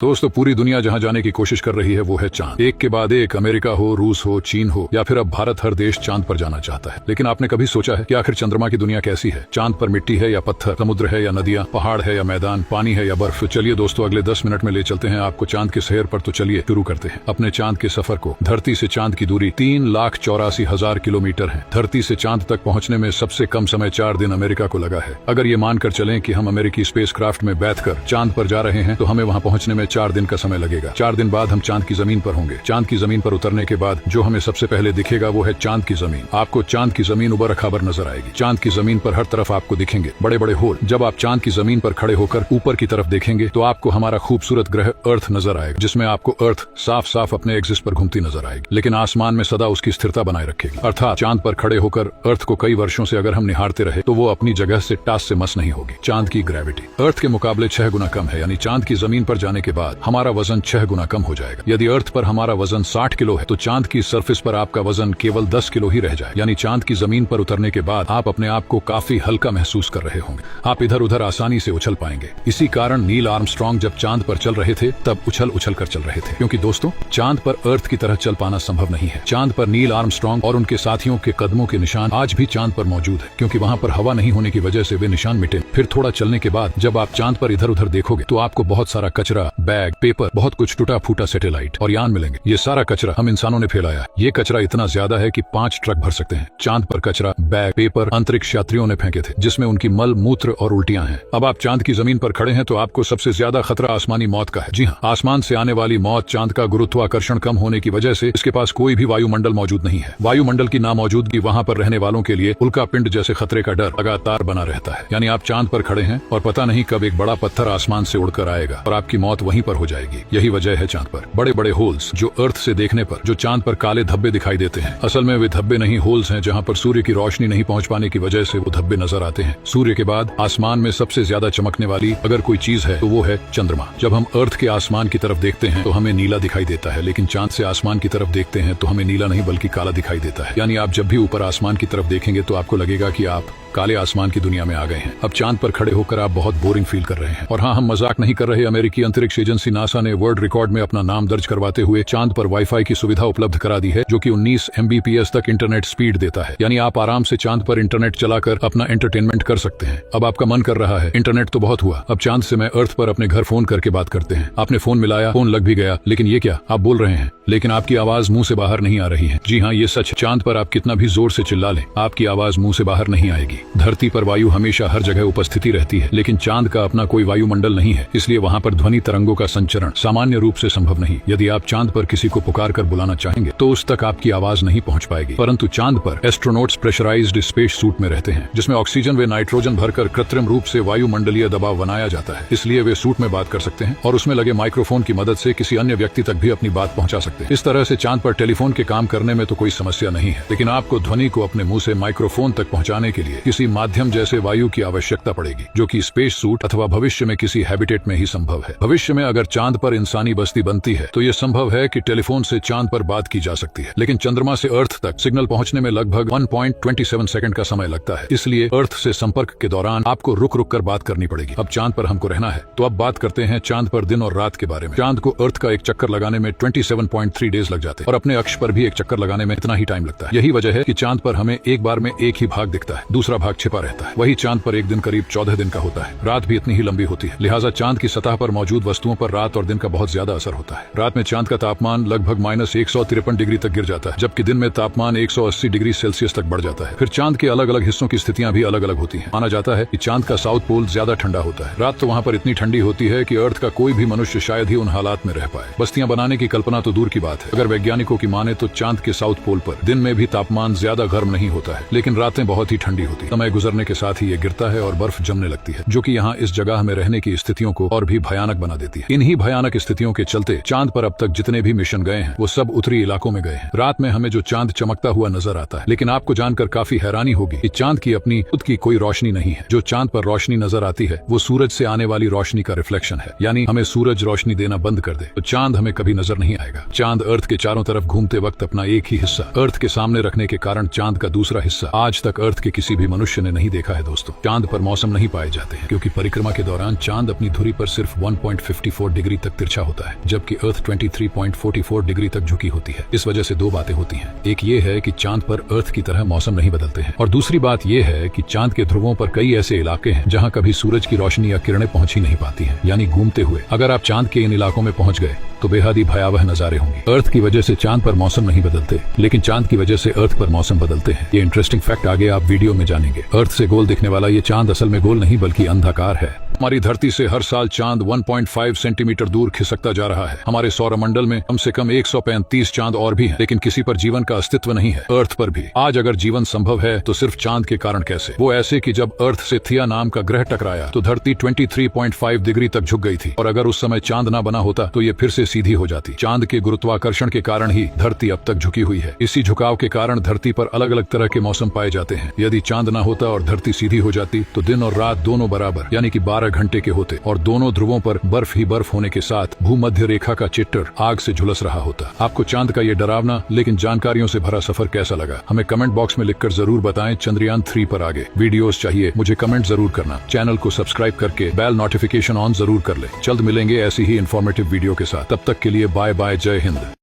दोस्तों पूरी दुनिया जहां जाने की कोशिश कर रही है वो है चांद। एक के बाद एक, अमेरिका हो, रूस हो, चीन हो या फिर अब भारत, हर देश चांद पर जाना चाहता है। लेकिन आपने कभी सोचा है कि आखिर चंद्रमा की दुनिया कैसी है? चांद पर मिट्टी है या पत्थर, समुद्र है या नदियां, पहाड़ है या मैदान, पानी है या बर्फ? तो चलिए दोस्तों अगले 10 मिनट में ले चलते हैं आपको चांद के शहर पर। तो चलिए शुरू करते हैं अपने चांद के सफर को। धरती से चांद की दूरी 3,84,000 किलोमीटर है। धरती से चांद तक पहुंचने में सबसे कम समय 4 दिन अमेरिका को लगा है। अगर ये मानकर चलें कि हम अमेरिकी स्पेसक्राफ्ट में बैठकर चांद पर जा रहे हैं तो हमें वहां पहुंचने में 4 दिन का समय लगेगा। 4 दिन बाद हम चांद की जमीन पर होंगे। चांद की जमीन पर उतरने के बाद जो हमें सबसे पहले दिखेगा वो है चांद की जमीन। आपको चांद की जमीन उबड़ खाबड़ नजर आएगी। चांद की जमीन पर हर तरफ आपको दिखेंगे बड़े बड़े होल। जब आप चांद की जमीन पर खड़े होकर ऊपर की तरफ देखेंगे तो आपको हमारा खूबसूरत ग्रह अर्थ नजर आएगा, जिसमें आपको अर्थ साफ साफ अपने एक्सिस पर घूमती नजर आएगी, लेकिन आसमान में सदा उसकी स्थिरता बनाए रखेगी। अर्थात चांद पर खड़े होकर अर्थ को कई वर्षों से अगर हम निहारते रहे तो वो अपनी जगह से टास से मस नहीं होगी। चांद की ग्रेविटी अर्थ के मुकाबले 6 गुना कम है, यानी चांद की जमीन पर जाने के बाद हमारा वजन 6 गुना कम हो जाएगा। यदि अर्थ पर हमारा वजन 60 किलो है तो चांद की सरफेस पर आपका वजन केवल 10 किलो ही रह जाए, यानी चांद की जमीन पर उतरने के बाद आप अपने आप को काफी हल्का महसूस कर रहे होंगे। आप इधर उधर आसानी से उछल पाएंगे। इसी कारण नील आर्मस्ट्रॉन्ग जब चांद पर चल रहे थे तब उछल उछल कर चल रहे थे, क्योंकि दोस्तों चांद पर अर्थ की तरह चल पाना संभव नहीं है। चांद पर नील आर्मस्ट्रॉन्ग और उनके साथियों के कदमों के निशान आज भी चांद पर मौजूद है, क्योंकि वहां पर हवा नहीं होने की वजह से वे निशान मिटे। फिर थोड़ा चलने के बाद जब आप चांद पर इधर उधर देखोगे तो आपको बहुत सारा कचरा, बैग, पेपर, बहुत कुछ टूटा फूटा सैटेलाइट और यान मिलेंगे। ये सारा कचरा हम इंसानों ने फैलाया। ये कचरा इतना ज्यादा है कि 5 ट्रक भर सकते हैं। चांद पर कचरा, बैग, पेपर अंतरिक्ष यात्रियों ने फेंके थे, जिसमें उनकी मल, मूत्र और उल्टियां हैं। अब आप चांद की जमीन पर खड़े हैं तो आपको सबसे ज्यादा खतरा आसमानी मौत का है। जी हाँ, आसमान से आने वाली मौत। चांद का गुरुत्वाकर्षण कम होने की वजह से इसके पास कोई भी वायुमंडल मौजूद नहीं है। वायुमंडल की नामौजूदगी वहां पर रहने वालों के लिए उल्का पिंड जैसे खतरे का डर लगातार बना रहता है। यानी आप चांद पर खड़े हैं और पता नहीं कब एक बड़ा पत्थर आसमान से उड़कर आएगा और आपकी मौत वहीं पर हो जाएगी। यही वजह है चांद पर बड़े बड़े होल्स, जो अर्थ से देखने पर जो चांद पर काले धब्बे दिखाई देते हैं, असल में वे धब्बे नहीं, होल्स हैं, जहां पर सूर्य की रोशनी नहीं पहुंच पाने की वजह से वो धब्बे नजर आते हैं। सूर्य के बाद आसमान में सबसे ज्यादा चमकने वाली अगर कोई चीज है तो वो है चंद्रमा। जब हम अर्थ के आसमान की तरफ देखते हैं तो हमें नीला दिखाई देता है, लेकिन चांद से आसमान की तरफ देखते हैं तो हमें नीला नहीं बल्कि काला दिखाई देता है। यानी आप जब भी ऊपर आसमान की तरफ देखेंगे तो आपको लगेगा कि आप काले आसमान की दुनिया में आ गए हैं। अब चांद पर खड़े होकर आप बहुत बोरिंग फील कर रहे हैं। और हाँ, हम मजाक नहीं कर रहे। अमेरिकी अंतरिक्ष एजेंसी नासा ने वर्ल्ड रिकॉर्ड में अपना नाम दर्ज करवाते हुए चांद पर वाईफाई की सुविधा उपलब्ध करा दी है, जो कि 19 MBPS तक इंटरनेट स्पीड देता है। यानी आप आराम से चांद पर इंटरनेट चलाकर अपना एंटरटेनमेंट कर सकते हैं। अब आपका मन कर रहा है इंटरनेट तो बहुत हुआ, अब चांद से मैं अर्थ पर अपने घर फोन करके बात करते हैं। आपने फोन मिलाया, फोन लग भी गया, लेकिन ये क्या, आप बोल रहे हैं लेकिन आपकी आवाज मुंह से बाहर नहीं आ रही है। जी हाँ, ये सच है। चांद पर आप कितना भी जोर से चिल्ला लें, आपकी आवाज मुंह से बाहर नहीं आएगी। धरती पर वायु हमेशा हर जगह उपस्थिति रहती है, लेकिन चांद का अपना कोई वायुमंडल नहीं है, इसलिए वहां पर ध्वनि तरंगों का संचरण सामान्य रूप से संभव नहीं। यदि आप चांद पर किसी को पुकार कर बुलाना चाहेंगे तो उस तक आपकी आवाज नहीं पहुंच पाएगी। परंतु चांद पर एस्ट्रोनॉट्स प्रेशराइज्ड स्पेस सूट में रहते हैं, जिसमें ऑक्सीजन व नाइट्रोजन भरकर कृत्रिम रूप से वायुमंडलीय दबाव बनाया जाता है। इसलिए वे सूट में बात कर सकते हैं और उसमें लगे माइक्रोफोन की मदद से किसी अन्य व्यक्ति तक भी अपनी बात पहुंचा सकते हैं। इस तरह से चांद पर टेलीफोन के काम करने में तो कोई समस्या नहीं है, लेकिन आपको ध्वनि को अपने मुंह से माइक्रोफोन तक पहुंचाने के लिए किसी माध्यम जैसे वायु की आवश्यकता पड़ेगी, जो कि स्पेस सूट अथवा भविष्य में किसी हैबिटेट में ही संभव है। भविष्य में अगर चांद पर इंसानी बस्ती बनती है तो यह संभव है कि टेलीफोन से चांद पर बात की जा सकती है, लेकिन चंद्रमा से अर्थ तक सिग्नल पहुंचने में लगभग 1.27 सेकंड का समय लगता है। इसलिए अर्थ से संपर्क के दौरान आपको रुक रुक कर बात करनी पड़ेगी। अब चांद पर हमको रहना है तो अब बात करते हैं चांद पर दिन और रात के बारे में। चांद को अर्थ का एक चक्कर लगाने में 27.3 डेज लग जाते हैं और अपने अक्ष पर भी एक चक्कर लगाने में इतना ही टाइम लगता है। यही वजह है कि चांद पर हमें एक बार में एक ही भाग दिखता है, दूसरा भाग छिपा रहता है। वही चांद पर एक दिन करीब 14 दिन का होता है। रात भी इतनी ही लंबी होती है, लिहाजा चांद की सतह पर मौजूद वस्तुओं पर रात और दिन का बहुत ज्यादा असर होता है। रात में चांद का तापमान लगभग -153 डिग्री तक गिर जाता है, जबकि दिन में तापमान 180 डिग्री सेल्सियस तक बढ़ जाता है। फिर चांद के अलग अलग हिस्सों की स्थितियां भी अलग अलग होती हैं। माना जाता है कि चांद का साउथ पोल ज्यादा ठंडा होता है। रात तो वहां पर इतनी ठंडी होती है कि अर्थ का कोई भी मनुष्य शायद ही उन हालात में रह पाए। बस्तियां बनाने की कल्पना तो दूर की बात है। अगर वैज्ञानिकों की माने तो चांद के साउथ पोल पर दिन में भी तापमान ज्यादा गर्म नहीं होता है, लेकिन रातें बहुत ही ठंडी होती है। समय गुजरने के साथ ही ये गिरता है और बर्फ जमने लगती है, जो कि यहाँ इस जगह में रहने की स्थितियों को और भी भयानक बना देती है। इन्हीं भयानक स्थितियों के चलते चांद पर अब तक जितने भी मिशन गए हैं वो सब उत्तरी इलाकों में गए हैं। रात में हमें जो चांद चमकता हुआ नजर आता है, लेकिन आपको जानकर काफी हैरानी होगी कि चांद की अपनी खुद की कोई रोशनी नहीं है। जो चांद पर रोशनी नजर आती है वो सूरज से आने वाली रोशनी का रिफ्लेक्शन है। यानी हमें सूरज रोशनी देना बंद कर दे तो चांद हमें कभी नजर नहीं आएगा। चांद अर्थ के चारों तरफ घूमते वक्त अपना एक ही हिस्सा अर्थ के सामने रखने के कारण चांद का दूसरा हिस्सा आज तक अर्थ के किसी भी मनुष्य ने नहीं देखा है। दोस्तों, चांद पर मौसम नहीं पाए जाते हैं, क्योंकि परिक्रमा के दौरान चांद अपनी धुरी पर सिर्फ 1.50 24 डिग्री तक तिरछा होता है, जबकि अर्थ 23.44 डिग्री तक झुकी होती है। इस वजह से दो बातें होती हैं। एक ये है कि चांद पर अर्थ की तरह मौसम नहीं बदलते हैं, और दूसरी बात ये है कि चांद के ध्रुवों पर कई ऐसे इलाके हैं जहाँ कभी सूरज की रोशनी या किरणें पहुंच ही नहीं पाती हैं, यानी घूमते हुए। अगर आप चांद के इन इलाकों में पहुंच गए तो बेहद ही भयावह नजारे होंगे। अर्थ की वजह से चांद पर मौसम नहीं बदलते, लेकिन चांद की वजह से अर्थ पर मौसम बदलते हैं। ये इंटरेस्टिंग फैक्ट आगे आप वीडियो में जानेंगे। अर्थ से गोल दिखने वाला ये चांद असल में गोल नहीं बल्कि अंधाकार है। हमारी धरती से हर साल चांद 1.5 सेंटीमीटर दूर खिसकता जा रहा है। हमारे सौरमंडल में कम से कम 135 चांद और भी हैं, लेकिन किसी पर जीवन का अस्तित्व नहीं है। अर्थ पर भी आज अगर जीवन संभव है तो सिर्फ चांद के कारण। कैसे? वो ऐसे कि जब अर्थ से थिया नाम का ग्रह टकराया तो धरती 23.5 डिग्री तक झुक गई थी, और अगर उस समय चांद ना बना होता तो ये फिर से सीधी हो जाती। चांद के गुरुत्वाकर्षण के कारण ही धरती अब तक झुकी हुई है। इसी झुकाव के कारण धरती पर अलग अलग तरह के मौसम पाए जाते हैं। यदि चांद ना होता और धरती सीधी हो जाती तो दिन और रात दोनों बराबर यानी कि 12 घंटे के होते, और दोनों ध्रुवों पर बर्फ ही बर्फ होने के साथ भूमध्य रेखा का चिट्टर आग से झुलस रहा होता। आपको चांद का ये डरावना लेकिन जानकारियों से भरा सफर कैसा लगा, हमें कमेंट बॉक्स में लिखकर जरूर बताएं। चंद्रयान 3 पर आगे वीडियोस चाहिए मुझे कमेंट जरूर करना। चैनल को सब्सक्राइब करके बेल नोटिफिकेशन ऑन जरूर कर ले। जल्द मिलेंगे ऐसी ही इंफॉर्मेटिव वीडियो के साथ। तब तक के लिए बाय बाय, जय हिंद।